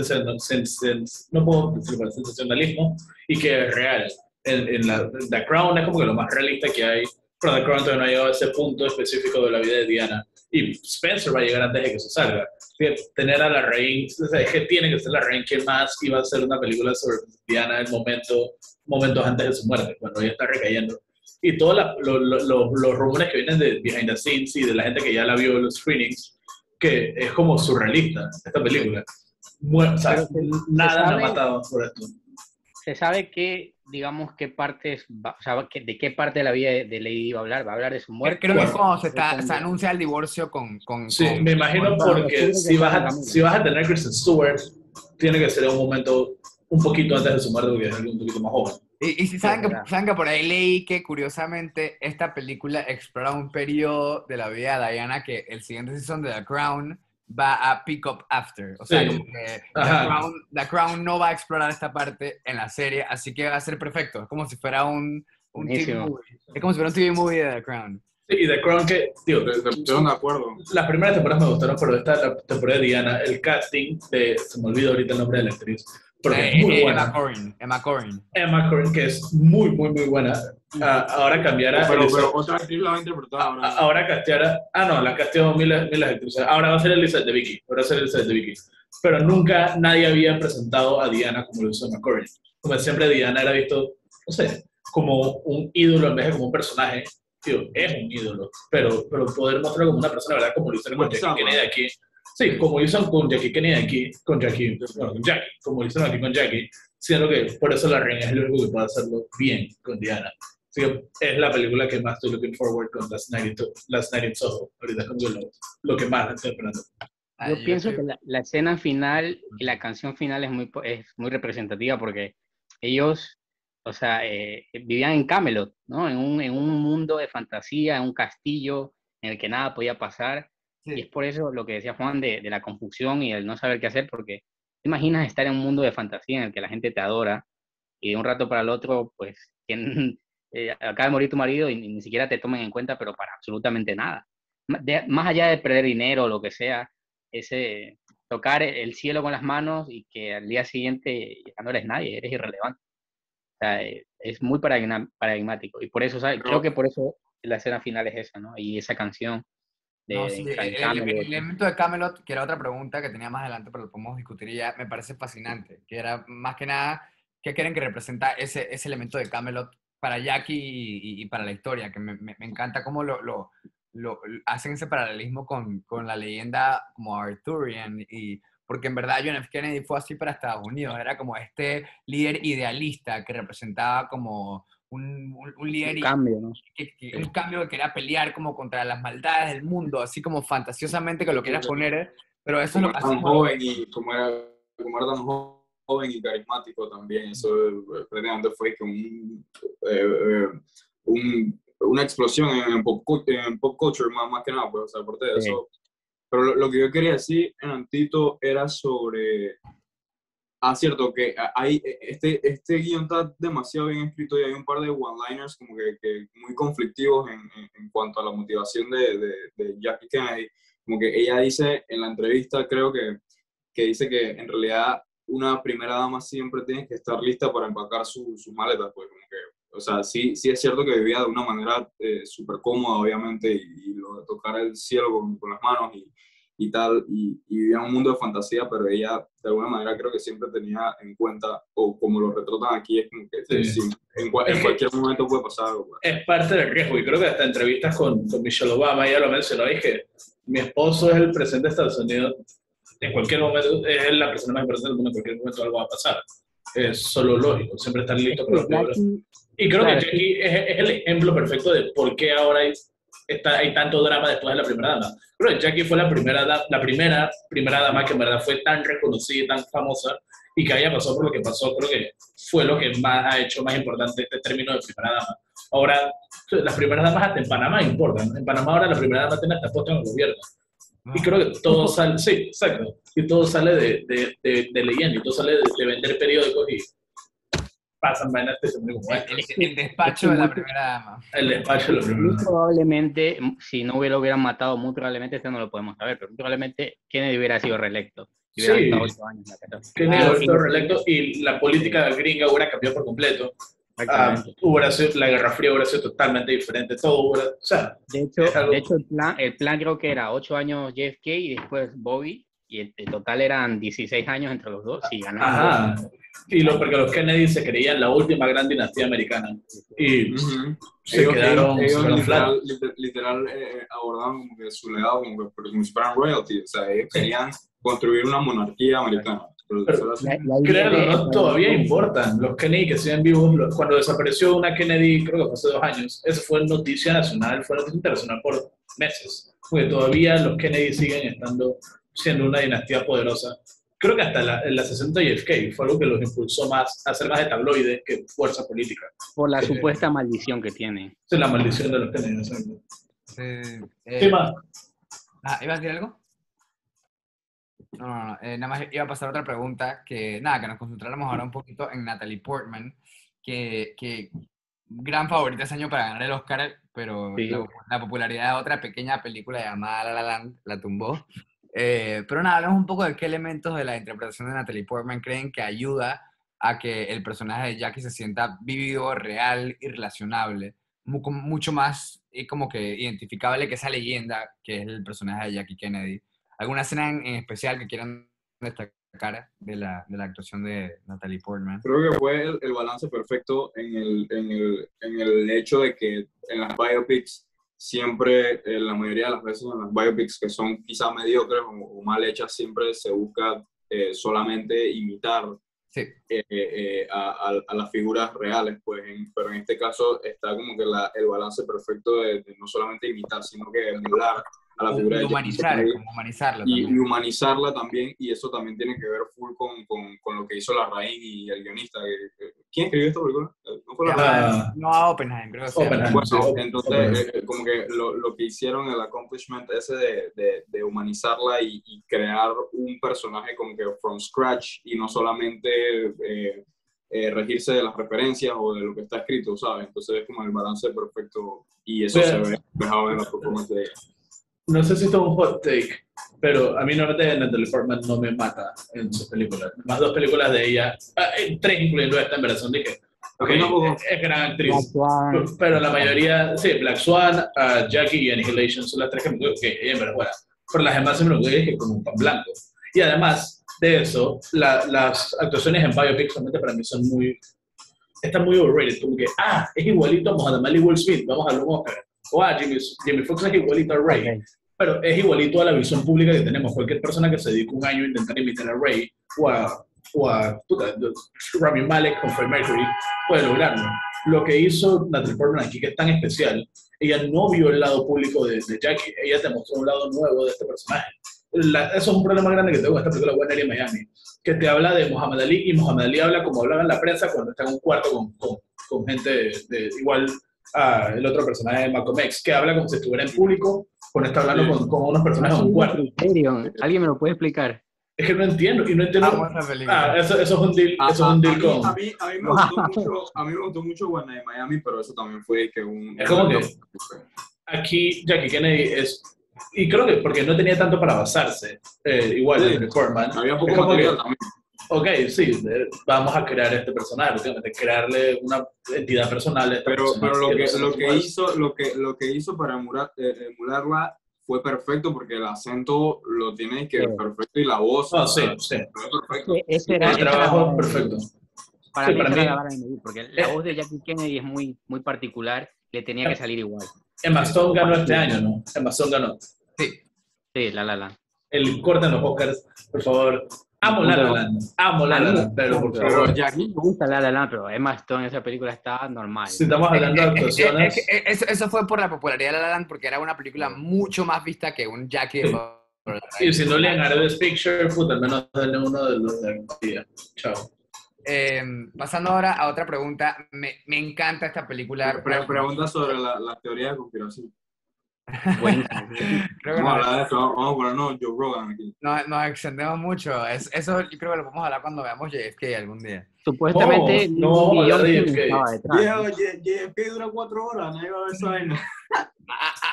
no puedo decirlo, sensacionalismo y que es real. En The Crown es como que lo más realista que hay, pero The Crown todavía no ha llegado a ese punto específico de la vida de Diana. Y Spencer va a llegar antes de que eso salga. Tener a Larraín, o sea, es que tiene que ser Larraín quien más iba a hacer una película sobre Diana en momentos antes de su muerte, cuando ella está recayendo. Y todos los rumores que vienen de behind the scenes y de la gente que ya la vio en los screenings, que es como surrealista esta película. O sea, nada me ha matado por esto. Se sabe que, digamos, qué partes, o sea, de qué parte de la vida de Lady va a hablar de su muerte. Creo que es cuando se anuncia el divorcio Sí, me imagino porque si vas a tener a Kristen Stewart, tiene que ser en un momento un poquito antes de su muerte, porque es un poquito más joven. Y si saben que por ahí leí que curiosamente esta película explora un periodo de la vida de Diana que el siguiente season de The Crown va a pick up after. O sea, sí. Como que The Crown no va a explorar esta parte en la serie, así que va a ser perfecto. Es como si fuera un TV movie. Es como si fuera un TV movie de The Crown. Sí, y The Crown que, digo, yo no me acuerdo. Las primeras temporadas me gustaron, pero la temporada de Diana, el casting se me olvidó ahorita el nombre de la actriz, porque es muy buena. Emma Corrin, que es muy, muy, muy buena. Ahora cambiará. Pero otra actriz la va a interpretar ahora. Ahora casteará. La casteó miles actrices. Ahora va a ser Elizabeth Debicki. Pero nunca nadie había presentado a Diana como lo hizo Emma Corrin. Como siempre, Diana era visto, no sé, como un ídolo en vez de como un personaje. Tío, es un ídolo, pero poder mostrarlo como una persona, ¿verdad? Como lo hicieron con Jackie Kennedy aquí. Sí, como lo hicieron con Jackie Kennedy aquí, con Jackie, como lo hicieron aquí con Jackie, siendo que por eso la reina es lo único que puede hacerlo bien con Diana. Así que es la película que más estoy looking forward con Last Night in Soho. Ahorita es como lo que más estoy esperando. Yo pienso que la escena final y la canción final es muy representativa porque ellos, o sea, vivían en Camelot, ¿no? En un mundo de fantasía, en un castillo en el que nada podía pasar. Sí. Y es por eso lo que decía Juan de la confusión y el no saber qué hacer, porque te imaginas estar en un mundo de fantasía en el que la gente te adora y de un rato para el otro, pues, acaba de morir tu marido y ni siquiera te tomen en cuenta, pero para absolutamente nada. Más allá de perder dinero o lo que sea, ese tocar el cielo con las manos y que al día siguiente ya no eres nadie, eres irrelevante. O sea, es muy paradigmático. Y por eso, ¿sabes? Creo que por eso la escena final es esa, ¿no? Y esa canción. El elemento de Camelot, que era otra pregunta que tenía más adelante, pero lo podemos discutir ya, me parece fascinante. Que era más que nada, ¿qué creen que representa ese elemento de Camelot para Jackie y para la historia? Que me encanta cómo lo hacen ese paralelismo con la leyenda como Arthurian, porque en verdad John F. Kennedy fue así para Estados Unidos, era como este líder idealista que representaba como un líder, un cambio, ¿no? Un cambio que quería pelear como contra las maldades del mundo, así como fantasiosamente que lo quieras poner, pero eso como es lo tan joven y como era tan joven y carismático también, eso prácticamente fue como una explosión en pop culture más que nada, pues, o sea, aparte de eso. Pero lo que yo quería decir en Antito era sobre... cierto, que hay, este guión está demasiado bien escrito y hay un par de one-liners como que muy conflictivos en cuanto a la motivación de Jackie Kennedy. Como que ella dice en la entrevista, creo que que dice que en realidad una primera dama siempre tiene que estar lista para empacar sus maletas, pues como que, o sea, sí es cierto que vivía de una manera súper cómoda, obviamente, y lo de tocar el cielo con las manos y tal, y vivía en un mundo de fantasía, pero ella de alguna manera creo que siempre tenía en cuenta, o como lo retratan aquí, es como que Sí. en cualquier momento puede pasar algo. Pues. Es parte del riesgo, y creo que hasta entrevistas con Michelle Obama, ella lo mencionó, y es que mi esposo es el presidente de Estados Unidos, en cualquier momento, es la persona más importante del mundo, en cualquier momento algo va a pasar. Es solo lógico, siempre estar listo para lo peor. Y creo Claro, que Jackie es el ejemplo perfecto de por qué ahora hay tanto drama después de la primera dama. Creo que Jackie fue la primera dama que en verdad fue tan reconocida y tan famosa, y que haya pasado por lo que pasó, creo que fue lo que más ha hecho más importante este término de primera dama. Ahora, las primeras damas hasta en Panamá importan. En Panamá ahora la primera dama tiene hasta puesto en el gobierno. Y creo que todo sale, sí, exacto. Y todo sale de leyenda, y todo sale de vender periódicos, y pasan vainas de como El despacho de la primera dama. el despacho de la primera Muy dama. probablemente, si no hubieran matado, muy probablemente, esto no lo podemos saber, pero muy probablemente Kennedy hubiera sido reelecto. Y hubiera Sí. estado 8 años en la casa. Kennedy Ah, hubiera sí, sido sí. reelecto y la política gringa hubiera cambiado por completo. Exactamente. Hubiera sido, la Guerra Fría hubiera sido totalmente diferente. Todo hubiera, o sea, De es algo- hecho el plan creo que era 8 años JFK y después Bobby, y el total eran 16 años entre los dos, y ganaron. ajá. Porque los Kennedy se creían la última gran dinastía americana. Y se quedaron flat. literal abordaban como que su legado como si fueran royalty, o sea, ellos querían construir una monarquía americana. Créanlo, no, todavía importan. Los Kennedy que siguen vivos, cuando desapareció una Kennedy, creo que fue hace 2 años, eso fue noticia nacional, fue noticia internacional por meses. Porque todavía los Kennedy siguen siendo una dinastía poderosa. Creo que hasta el asesinato de JFK fue algo que los impulsó más a ser más de tabloides que fuerza política. Por la supuesta maldición que tiene. Esa es la maldición de los Kennedy. Sí, más? ¿Ibas a decir algo? No. Nada más iba a pasar otra pregunta que nos concentráramos ahora un poquito en Natalie Portman, que gran favorita ese año para ganar el Oscar, pero Sí. la popularidad de otra pequeña película llamada La La Land la tumbó. Pero hablamos un poco de qué elementos de la interpretación de Natalie Portman creen que ayuda a que el personaje de Jackie se sienta vivido, real y relacionable, mucho más como que identificable que esa leyenda que es el personaje de Jackie Kennedy. ¿Alguna escena en especial que quieran destacar de la actuación de Natalie Portman? Creo que fue el balance perfecto en el hecho de que en las biopics siempre, la mayoría de las veces en las biopics que son quizá mediocres o mal hechas, siempre se busca solamente imitar Sí. a las figuras reales, pues, pero en este caso está como que el balance perfecto de no solamente imitar, sino que emular a la figura de humanizarla y también. humanizarla también, y eso también tiene que ver full con lo que hizo la Rain y el guionista. ¿Quién escribió esta película? ¿No fue la Rain? No a Oppenheim, creo que sí. Oppenheim. Bueno, Sí, entonces como que lo que hicieron, el accomplishment ese de humanizarla y crear un personaje como que from scratch y no solamente regirse de las referencias o de lo que está escrito, ¿sabes? Entonces es como el balance perfecto y eso se ve reflejado en la performance de ella. No sé si esto es un hot take, pero a mí normalmente Natalie Portman no me mata en sus películas. Más 2 películas de ella, 3 incluyendo esta, en verdad, son de que es gran actriz. Black Swan. Pero la mayoría, sí, Black Swan, Jackie y Annihilation son las 3 que me acuerdo que ella en verdad buena. Pero las demás se me lo que como un pan blanco. Y además de eso, las actuaciones en biopic solamente para mí son están muy overrated. Como que, es igualito a Muhammad Ali Will Smith, vamos a hablar un Oscar. O Jimmy Foxx es igualito a Ray. Okay. Pero es igualito a la visión pública que tenemos. Cualquier persona que se dedique un año a intentar imitar a Ray o a Rami Malek con Freddie Mercury puede lograrlo. Lo que hizo Natalie Portman aquí, que es tan especial, ella no vio el lado público de Jackie, ella te mostró un lado nuevo de este personaje. Eso es un problema grande que tengo con esta película Buena Area Miami, que te habla de Muhammad Ali, y Muhammad Ali habla como hablaba en la prensa cuando está en un cuarto con gente igual el otro personaje de Malcolm X, que habla como si estuviera en público, cuando está hablando con unos personajes en un cuarto. ¿Alguien me lo puede explicar? Es que no entiendo, y no entiendo. Eso es un deal, eso es un deal con... A mí me gustó mucho One Night in Miami, pero eso también fue que un... Es como que aquí Jackie Kennedy es Y creo que porque no tenía tanto para basarse, igual Sí. en Portman. Había Es poco como material que, también. ok, sí, vamos a crear este personaje, básicamente, crearle una entidad personal a este Pero personaje. lo y que, entonces, lo que pues, hizo, lo que hizo para emularla fue perfecto porque el acento lo tiene que Sí. perfecto y la voz, no, o sea, sí. fue perfecto. Ese El era la trabajo vara es de perfecto. medir. Para Sí, mí para esa mí, era la vara de medir, porque la eh, voz de Jackie Kennedy es muy, muy particular, le tenía que salir igual. Emma Stone ganó este Parecido. año, ¿no? Emma Stone ganó. Sí. Sí, la. El corte en los Oscars, por favor. Amo La La Land, amo La A La mí, Land, pero por Pero favor, a mí Jackie, me gusta La La Land, pero Emma Stone en esa película está normal. si estamos hablando de Es que actuaciones, eso fue por la popularidad de La La Land, porque era una película mucho más vista que un Jackie de Sí. Fabra. y si no le han ganado Best Picture, puta, al menos denle uno de los de Argentina. Chao. Pasando ahora a otra pregunta, me encanta esta película. pregunta sobre la teoría de conspiración. Buenísimo. Creo que Vamos a hablar de eso, vamos a ponernos Joe Rogan aquí. nos extendemos mucho. Eso yo creo que lo podemos hablar cuando veamos JFK algún día. Supuestamente No vamos a hablar de Lyndon JFK. estaba detrás. ¿No? JFK dura 4 horas, nadie va a ver esa vaina.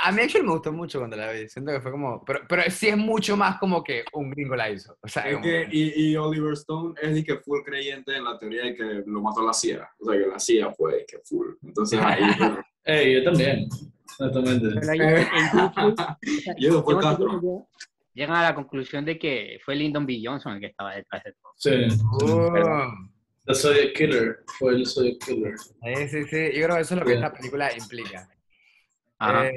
A mí actually me gustó mucho cuando la vi. Siento que fue como... Pero sí es mucho más como que un gringo la hizo. O sea, Es que, y Oliver Stone es de que full creyente en la teoría de que lo mató la CIA. O sea, que la CIA fue de que full. Entonces ahí... Yo también, exactamente. Pero ahí, en YouTube, Y eso fue tengo Castro. entendido que llegan a la conclusión de que fue Lyndon B. Johnson el que estaba detrás de todo. Sí, Oh. The Zodiac Killer, fue el Zodiac Killer. Sí. Yo creo que eso es lo que esta película implica. Ajá.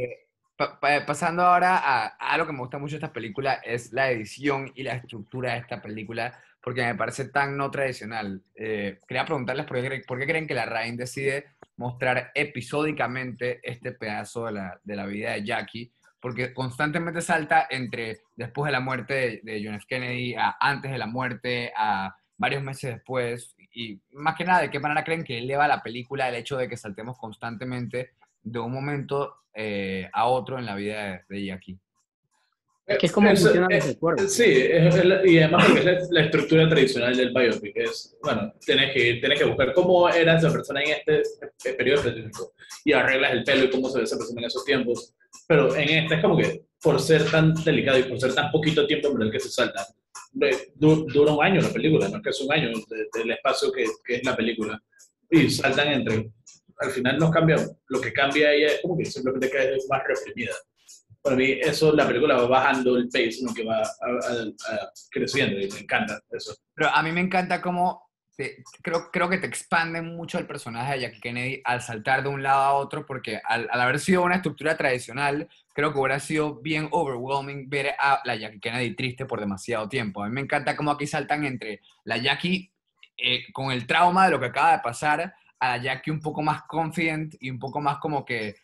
Pasando ahora a algo que me gusta mucho de esta película es la edición y la estructura de esta película, porque me parece tan no tradicional. Quería preguntarles por qué creen que la Rain decide mostrar episódicamente este pedazo de la vida de Jackie, porque constantemente salta entre después de la muerte de John F. Kennedy, a antes de la muerte, a varios meses después, y más que nada, ¿de qué manera creen que eleva la película el hecho de que saltemos constantemente de un momento a otro en la vida de Jackie? Es que es como funcionan los recuerdos. Sí, y además porque es la estructura tradicional del biopic. Es, bueno, tienes que buscar cómo era esa persona en este periodo específico y arreglas el pelo y cómo se ve esa persona en esos tiempos. Pero en este es como que por ser tan delicado y por ser tan poquito tiempo en el que se salta, dura un año la película, no es que es un año del espacio que es la película. Y saltan entre... Al final nos cambia, lo que cambia ella es como que simplemente que es más reprimida. Para mí eso, la película va bajando el pace, ¿no? Que va creciendo y me encanta eso. Pero a mí me encanta cómo creo que te expanden mucho el personaje de Jackie Kennedy al saltar de un lado a otro, porque al haber sido una estructura tradicional, creo que hubiera sido bien overwhelming ver a la Jackie Kennedy triste por demasiado tiempo. A mí me encanta cómo aquí saltan entre la Jackie con el trauma de lo que acaba de pasar, a la Jackie un poco más confident y un poco más como que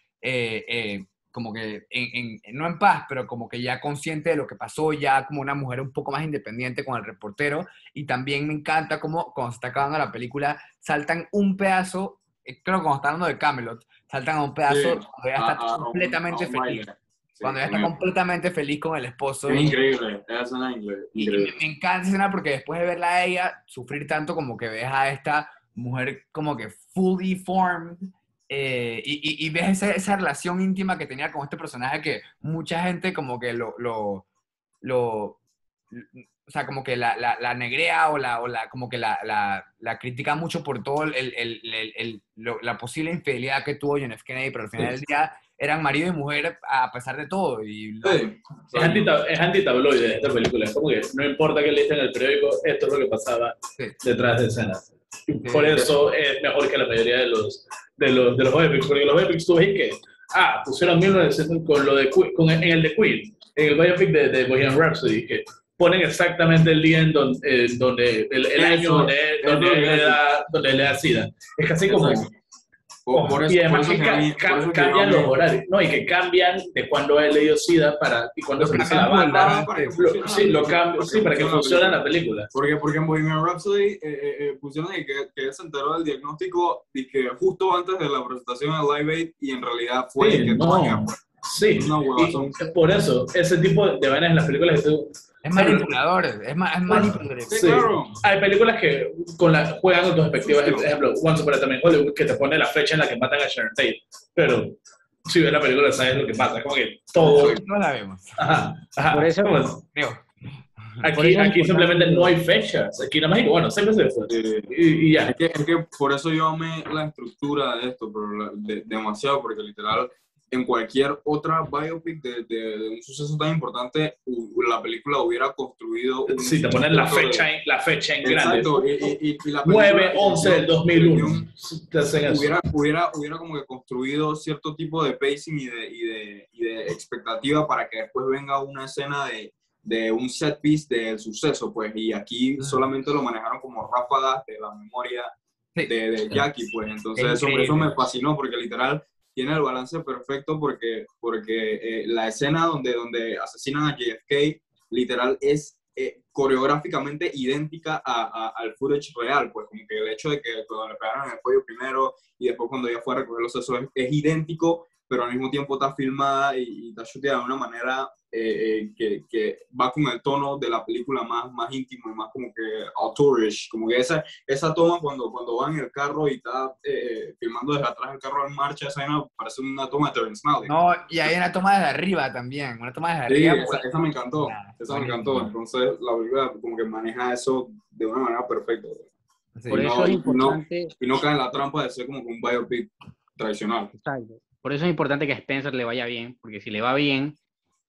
no en paz, pero como que ya consciente de lo que pasó, ya como una mujer un poco más independiente con el reportero. Y también me encanta cómo cuando se está acabando la película saltan un pedazo, creo que cuando está hablando de Camelot, saltan a un pedazo Sí, cuando ella está completamente feliz. Sí, Cuando ella está completamente feliz con el esposo. Es increíble, esa escena es increíble. Y me encanta esa escena porque después de verla a ella sufrir tanto, como que ves a esta mujer como que fully formed, y ves esa relación íntima que tenía con este personaje que mucha gente como que o sea, como que la negrea como que la critica mucho por todo la posible infidelidad que tuvo John F. Kennedy, pero al final del día eran marido y mujer a pesar de todo. Es antitabloide esta película, es como que no importa qué leíste en el periódico, esto es lo que pasaba detrás de escenas. Y por eso es mejor que la mayoría de los biopics, porque los biopics tú ves que pusieron 1900 con lo de en el de Queen, en el biopic de Bohemian Rhapsody, que ponen exactamente el día en donde el año donde le da SIDA. Es casi como... y además cambian los horarios, ¿no? Y que cambian de cuando él le dio SIDA y cuando se hizo la banda. Para que funcione la película. Porque en Bohemian Rhapsody pusieron que él se enteró del diagnóstico y que justo antes de la presentación de Live Aid, y en realidad fue que sí, por eso, ese tipo de vainas en las películas que tú... Es manipulador, es manipulador. Sí, claro. Hay películas que juegan con tus perspectivas, por ejemplo, Once Upon a Time in Hollywood, que te pone la fecha en la que matan a Sharon Tate, pero si ves la película sabes lo que pasa, es como que todo, No la vemos. ajá, Por eso- ¿cómo es? Creo. Por Aquí, eso es aquí simplemente importante- no hay fechas, aquí nada más digo, bueno, 6 meses después, y ya. Es que por eso yo amé la estructura de esto, pero demasiado, porque literal, en cualquier otra biopic de un suceso tan importante, la película hubiera construido un Sí, te ponen la punto de- fecha en grande. Exacto, y la película 9/11 del 2001. Te hacen eso. hubiera como que construido cierto tipo de pacing y de expectativa para que después venga una escena de un set piece del suceso, pues, y aquí solamente lo manejaron como ráfagas de la memoria Sí. de Jackie, pues, entonces Es eso increíble. me fascinó, porque literal tiene el balance perfecto, porque la escena donde asesinan a JFK, literal es coreográficamente idéntica al footage real, pues como que el hecho de que cuando le pegaron en el cuello primero y después cuando ella fue a recoger los sesos es idéntico, pero al mismo tiempo está filmada y está shootada de una manera que va con el tono de la película más íntimo y más como que auteurish, como que esa toma cuando va en el carro y está filmando desde atrás el carro en marcha, esa escena parece una toma de Terrence Malick. No, y hay una toma desde arriba también, una toma desde Sí, arriba. esa me encantó, esa me encantó, entonces la película como que maneja eso de una manera perfecta. Sí. Por Y eso no- es y importante, Y no cae en la trampa de ser como que un biopic tradicional. exacto. Por eso es importante que a Spencer le vaya bien, porque si le va bien,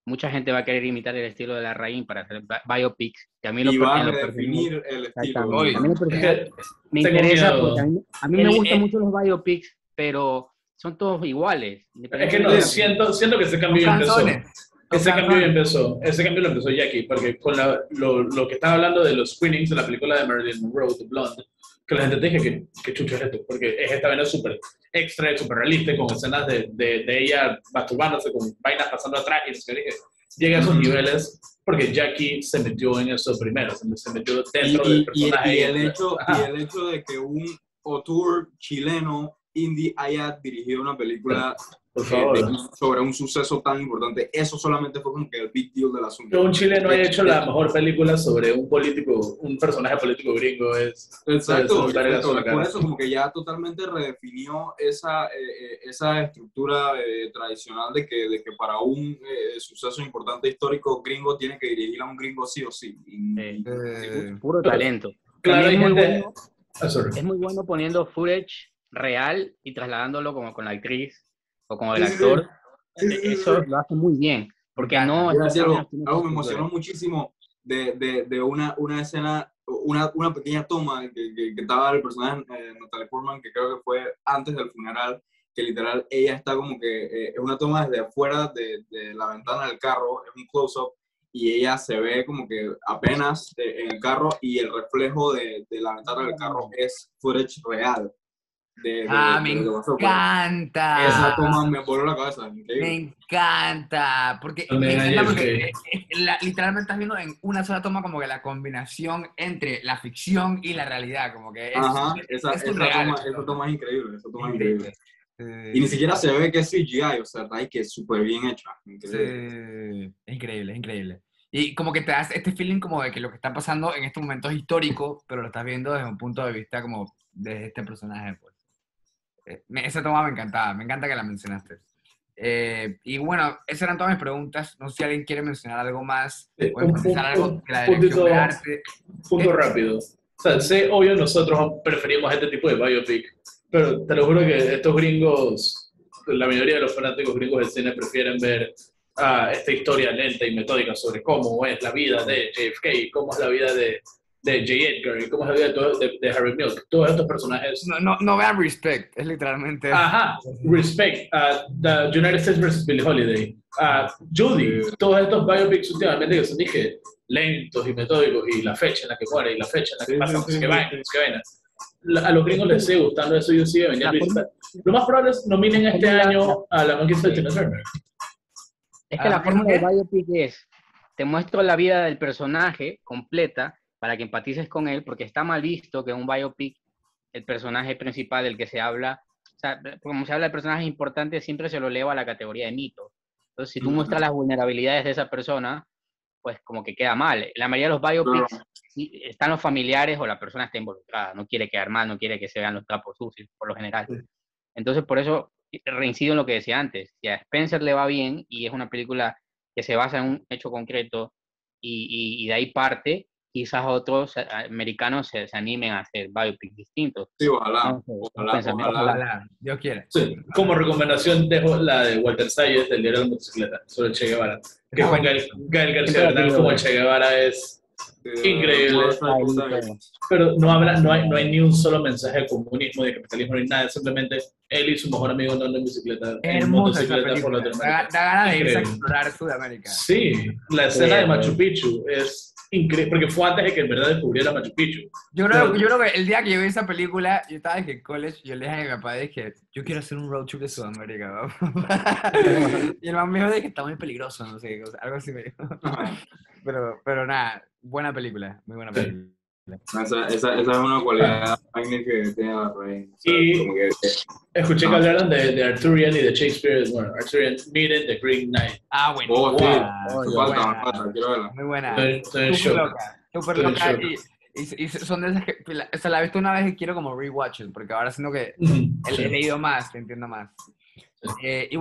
mucha gente va a querer imitar el estilo de la Larraín para hacer biopics, que a mí Y va a en lo personal, redefinir el estilo. Oye. a mí en lo Es personal que me tengo interesa miedo. porque a mí me El- gustan mucho los biopics, pero son todos iguales. Es que no, siento que ese cambio ya empezó. Ese cambio ya empezó. Ese cambio lo empezó Jackie, porque con lo que estaba hablando de los screenings de la película de Marilyn Monroe, The Blonde, que la gente te dije que chucho es esto, porque es esta vaina súper extra, súper realista, con escenas de ella masturbándose, con vainas pasando atrás, y eso que dije, llega a esos niveles porque Jackie se metió en eso primero, se metió dentro del personaje. Y el hecho de que un autor chileno indie haya dirigido una película Por favor. sobre un suceso tan importante, eso solamente fue como que el big deal del asunto. Que un chileno haya hecho la mejor película sobre un político, un personaje político gringo es... Exacto, es una por eso como que ya totalmente redefinió esa estructura tradicional de que para un suceso importante histórico gringo tiene que dirigir a un gringo sí o sí. Puro talento. Claro, hay También es muy gente... bueno, es muy bueno poniendo footage real y trasladándolo como con la actriz o con el Sí, sí, actor. sí, sí, Eso sí. lo hace muy bien, porque Me no... Mira, sí, algo me estructura. emocionó muchísimo de una escena, una pequeña toma que estaba el personaje Natalie Portman, que creo que fue antes del funeral, que literal ella está como que es una toma desde afuera de la ventana del carro, es un close-up, y ella se ve como que apenas en el carro y el reflejo de la ventana del carro es footage real. Me lo que pasó, pues. encanta. Esa toma me voló la cabeza, Me increíble. encanta. Porque, me También encanta hay porque literalmente estás viendo en una sola toma como que la combinación entre la ficción y la realidad. Como que Ajá, es esa surreal. toma es increíble, esa toma es Increíble. increíble. Y ni siquiera se ve que es CGI, o sea, está ahí que es súper bien hecha. Sí, es increíble, es increíble. Y como que te das este feeling como de que lo que está pasando en estos momentos es histórico, pero lo estás viendo desde un punto de vista como de este personaje, pues. Esa toma me encantaba, me encanta que la mencionaste. Y bueno, esas eran todas mis preguntas. No sé si alguien quiere mencionar algo más o empezar algo de la dirección de arte. Punto rápido. O sea, sé, obvio, nosotros preferimos este tipo de biopic, pero te lo juro que estos gringos, la mayoría de los fanáticos gringos del cine prefieren ver esta historia lenta y metódica sobre cómo es la vida de JFK, cómo es la vida de J. Edgar y cómo es la vida de Harry Milk. Todos estos personajes. No vean Respect, es literalmente. Ajá, Respect, The United States vs. Billie Holiday, Judy, todos estos biopics últimamente que son, dije, lentos y metódicos, y la fecha en la que muere, y la fecha en la que pasa, no sé qué vaina. A los gringos les sigue gustando eso, yo sigo vendiendo. Lo más probable es nominen este año a la Monkey de Tina Turner. Es que la fórmula del biopic es, te muestro la vida del personaje completa para que empatices con él, porque está mal visto que en un biopic el personaje principal del que se habla, o sea, como se habla de personajes importantes, siempre se lo eleva a la categoría de mito. Entonces, si tú muestras las vulnerabilidades de esa persona, pues como que queda mal. La mayoría de los biopics están los familiares o la persona está involucrada, no quiere quedar mal, no quiere que se vean los trapos sucios, por lo general. Entonces, por eso reincido en lo que decía antes, si a Spencer le va bien y es una película que se basa en un hecho concreto y de ahí parte, quizás otros americanos se animen a hacer biopics distintos. Sí, ojalá, No sé, ojalá, pensamiento. ojalá. Ojalá, Dios quiera. Sí, como recomendación dejo la de Walter Salles, del diario de la motocicleta, sobre el Che Guevara. Que Está con buenísimo. Gael García Bernal como el Che Guevara es increíble. Pero no habla, no hay ni un solo mensaje de comunismo, de capitalismo, ni nada. Simplemente él y su mejor amigo andando en bicicleta, Es en hermosa esa motocicleta por película. Latinoamérica. Da ganas de irse a Increíble. explorar Sudamérica. Sí, la escena de Machu Picchu es increíble, porque fue antes de que en verdad descubriera Machu Picchu. Yo creo que el día que yo vi esa película, yo estaba en el college, yo le dije a mi papá, dije, yo quiero hacer un road trip de Sudamérica, ¿no? Y el man me dijo de que está muy peligroso, no sé, algo así me dijo. Pero nada, buena película, muy buena película. Esa es una cualidad magnífica que tiene la reina. Y- Como que, Escuché que hablaron de Arthurian y de Shakespeare, bueno, Arthurian Meeting, The Green Knight. Ah, bueno. oh, sí, Muy me buena, falta, quiero verla. muy buena. Estoy en Súper shock. loca, súper Estoy en loca. shock. Y son de esas que, o sea, la he visto una vez y quiero como rewatch it, porque ahora siento que Ujú, he sí. leído más, te entiendo más. Y